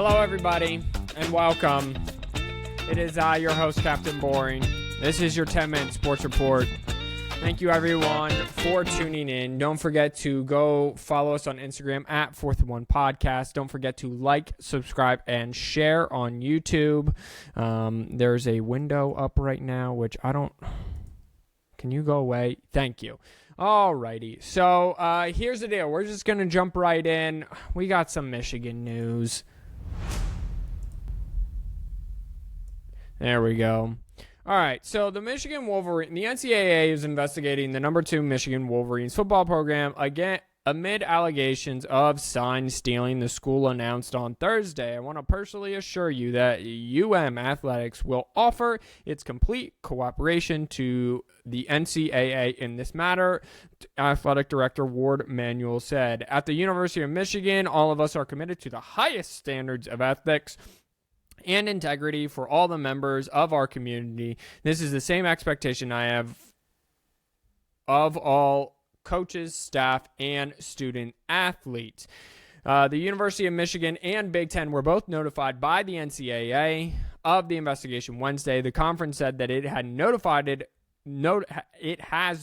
Hello, everybody, and welcome. It is I, your host, Captain Boring. This is your 10-minute sports report. Thank you, everyone, for tuning in. Don't forget to go follow us on Instagram at 4th and 1 Podcast. Don't forget to like, subscribe, and share on YouTube. There's a window up right now, which I don't... Can you go away? Thank you. Alrighty. So, here's the deal. We're just going to jump right in. We got some Michigan news. There we go. All right, so the Michigan Wolverines, the NCAA is investigating the number 2 Michigan Wolverines football program again amid allegations of sign stealing, the school announced on Thursday. I want to personally assure you that Athletics will offer its complete cooperation to the NCAA in this matter, Athletic Director Ward Manuel said. At the University of Michigan, all of us are committed to the highest standards of ethics and integrity for all the members of our community. This is the same expectation I have of all coaches, staff, and student athletes. The University of Michigan and Big Ten were both notified by the NCAA of the investigation Wednesday. The conference said that it has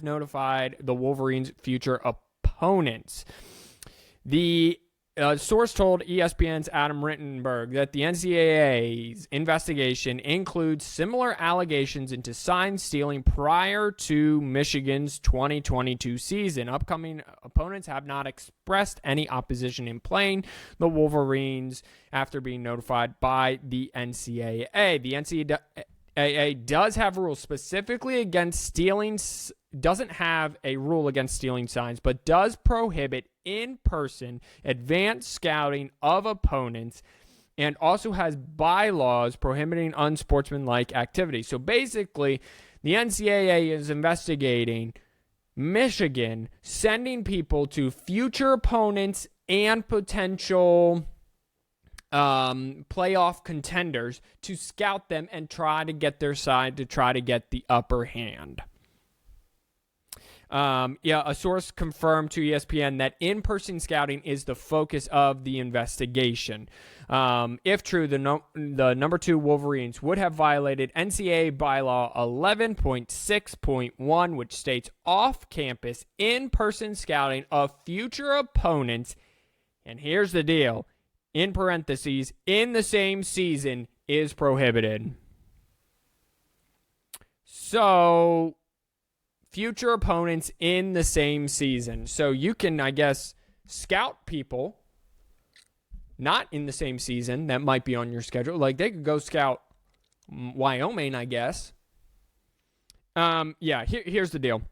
notified the Wolverines' future opponents. The source told ESPN's Adam Rittenberg that the NCAA's investigation includes similar allegations into sign stealing prior to Michigan's 2022 season. Upcoming opponents have not expressed any opposition in playing the Wolverines after being notified by the NCAA. The NCAA does have rules specifically against stealing, doesn't have a rule against stealing signs, but does prohibit in-person advanced scouting of opponents and also has bylaws prohibiting unsportsmanlike activities. So basically, the NCAA is investigating Michigan sending people to future opponents and potential playoff contenders to scout them and try to get their side to try to get the upper hand. A source confirmed to ESPN that in-person scouting is the focus of the investigation. If true, the number 2 Wolverines would have violated NCAA bylaw 11.6.1, which states off-campus in-person scouting of future opponents. And here's the deal. In parentheses, in the same season is prohibited. So, future opponents in the same season. So you can, I guess, scout people not in the same season that might be on your schedule. Like they could go scout Wyoming, I guess. Here's the deal.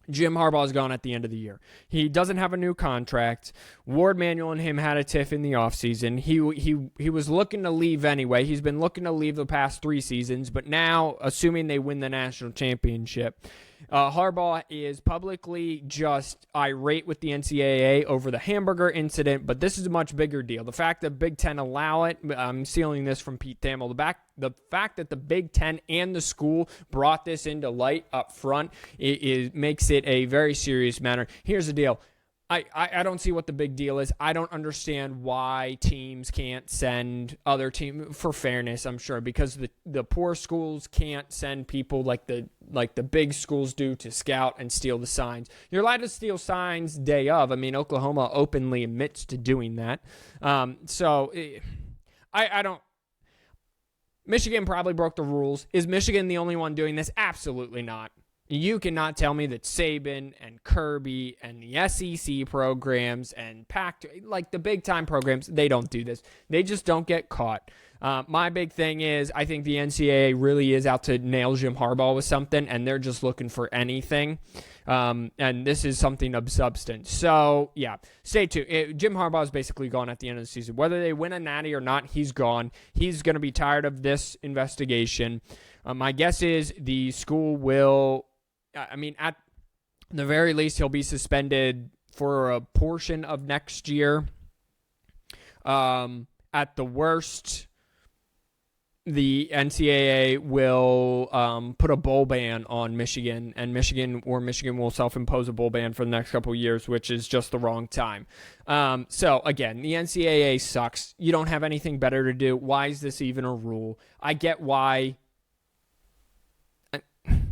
Jim Harbaugh is gone at the end of the year. He doesn't have a new contract. Ward Manuel and him had a tiff in the offseason. He was looking to leave anyway. He's been looking to leave the past 3 seasons, but now, assuming they win the national championship, Harbaugh is publicly just irate with the NCAA over the hamburger incident, but this is a much bigger deal. The fact that Big Ten allow it, I'm stealing this from Pete Thamel, the fact that the Big Ten and the school brought this into light up front, it makes it a very serious matter. Here's the deal. I don't see what the big deal is. I don't understand why teams can't send other teams, for fairness, I'm sure, because the poor schools can't send people like the big schools do to scout and steal the signs. You're allowed to steal signs day of. I mean, Oklahoma openly admits to doing that. I don't. Michigan probably broke the rules. Is Michigan the only one doing this? Absolutely not. You cannot tell me that Saban and Kirby and the SEC programs and like the big-time programs, they don't do this. They just don't get caught. My big thing is I think the NCAA really is out to nail Jim Harbaugh with something, and they're just looking for anything. And this is something of substance. So, yeah, stay tuned. Jim Harbaugh is basically gone at the end of the season. Whether they win a natty or not, he's gone. He's going to be tired of this investigation. My guess is the school will... at the very least, he'll be suspended for a portion of next year. At the worst, the NCAA will put a bowl ban on Michigan, and Michigan will self-impose a bowl ban for the next couple of years, which is just the wrong time. So, again, the NCAA sucks. You don't have anything better to do. Why is this even a rule? I get why.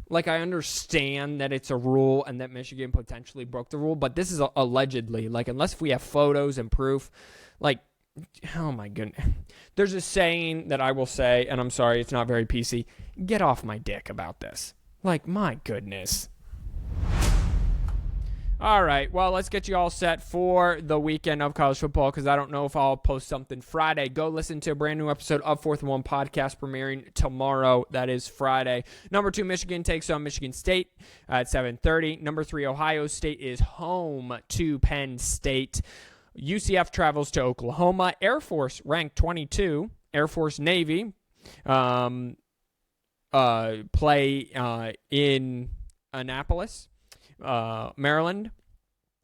Like, I understand that it's a rule and that Michigan potentially broke the rule, but this is allegedly, like, unless we have photos and proof, like, oh my goodness. There's a saying that I will say, and I'm sorry, it's not very PC, get off my dick about this. Like, my goodness. All right, well, let's get you all set for the weekend of college football, because I don't know if I'll post something Friday. Go listen to a brand new episode of 4th and 1 podcast premiering tomorrow. That is Friday. Number 2, Michigan takes on Michigan State at 7:30. Number 3, Ohio State is home to Penn State. UCF travels to Oklahoma. Air Force ranked 22. Air Force Navy play in Annapolis, Maryland.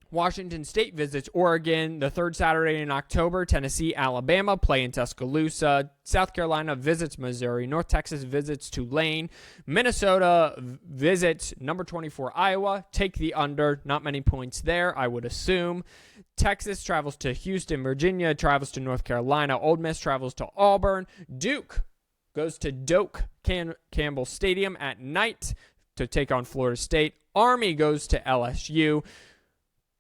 Washington State visits Oregon the third Saturday in October. Tennessee, Alabama play in Tuscaloosa. South Carolina visits Missouri. North Texas visits Tulane. Minnesota visits number 24 Iowa. Take the under. Not many points there, I would assume. Texas travels to Houston. Virginia travels to North Carolina. Ole Miss travels to Auburn. Duke goes to Doak Campbell Stadium at night to take on Florida State. Army goes to LSU.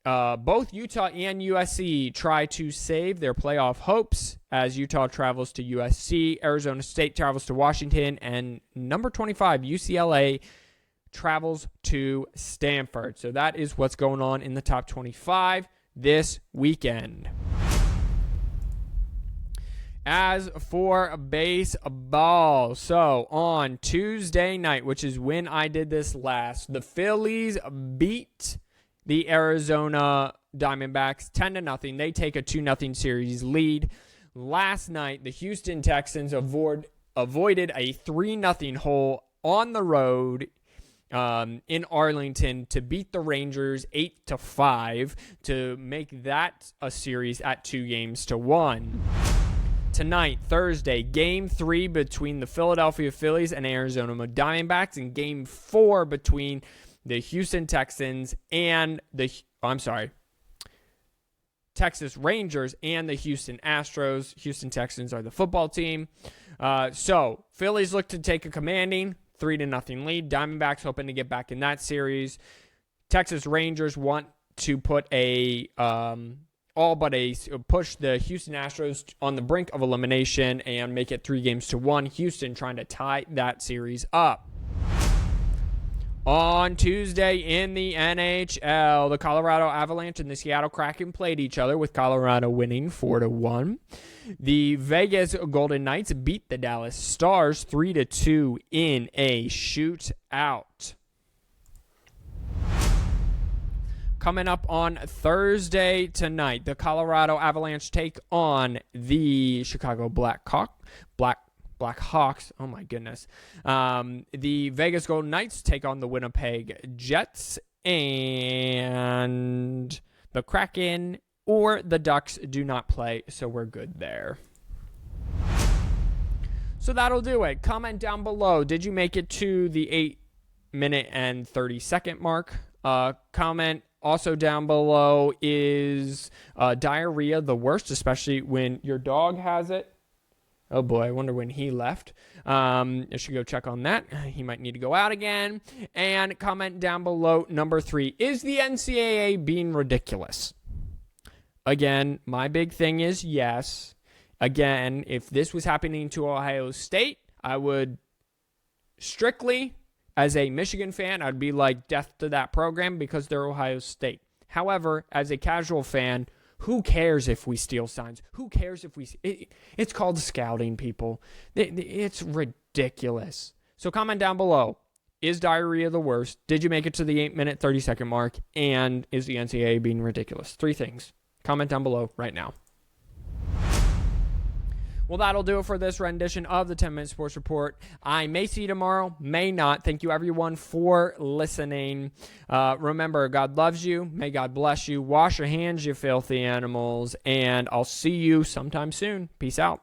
Both Utah and USC try to save their playoff hopes as Utah travels to USC. Arizona State travels to Washington. And number 25, UCLA, travels to Stanford. So that is what's going on in the top 25 this weekend. As for baseball, so on Tuesday night, which is when I did this last, the Phillies beat the Arizona Diamondbacks 10-0. They take a 2-0 series lead. Last night, the Houston Texans avoided a 3-0 hole on the road in Arlington to beat the Rangers 8-5 to make that a series at 2-1. Tonight, Thursday, Game 3 between the Philadelphia Phillies and Arizona Diamondbacks, and Game 4 between the Houston Texans and Texas Rangers and the Houston Astros. Houston Texans are the football team. So Phillies look to take a commanding 3-0 lead. Diamondbacks hoping to get back in that series. Texas Rangers want to put push the Houston Astros on the brink of elimination and make it 3-1. Houston trying to tie that series up. On Tuesday in the NHL, the Colorado Avalanche and the Seattle Kraken played each other, with Colorado winning 4-1. The Vegas Golden Knights beat the Dallas Stars 3-2 in a shootout. Coming up on Thursday tonight, the Colorado Avalanche take on the Chicago Blackhawks. Oh my goodness. The Vegas Golden Knights take on the Winnipeg Jets, and the Kraken or the Ducks do not play, so we're good there. So that'll do it. Comment down below. Did you make it to the 8-minute and 30-second mark? Comment also down below, is diarrhea the worst, especially when your dog has it? Oh boy, I wonder when he left. I should go check on that. He might need to go out again. And comment down below, number 3, is the NCAA being ridiculous? Again, my big thing is yes. Again, if this was happening to Ohio State, I would strictly, as a Michigan fan, I'd be like, death to that program because they're Ohio State. However, as a casual fan, who cares if we steal signs? Who cares if we... It's called scouting, people. It's ridiculous. So comment down below. Is diarrhea the worst? Did you make it to the 8-minute, 30-second mark? And is the NCAA being ridiculous? 3 things. Comment down below right now. Well, that'll do it for this rendition of the 10-Minute Sports Report. I may see you tomorrow, may not. Thank you, everyone, for listening. Remember, God loves you. May God bless you. Wash your hands, you filthy animals. And I'll see you sometime soon. Peace out.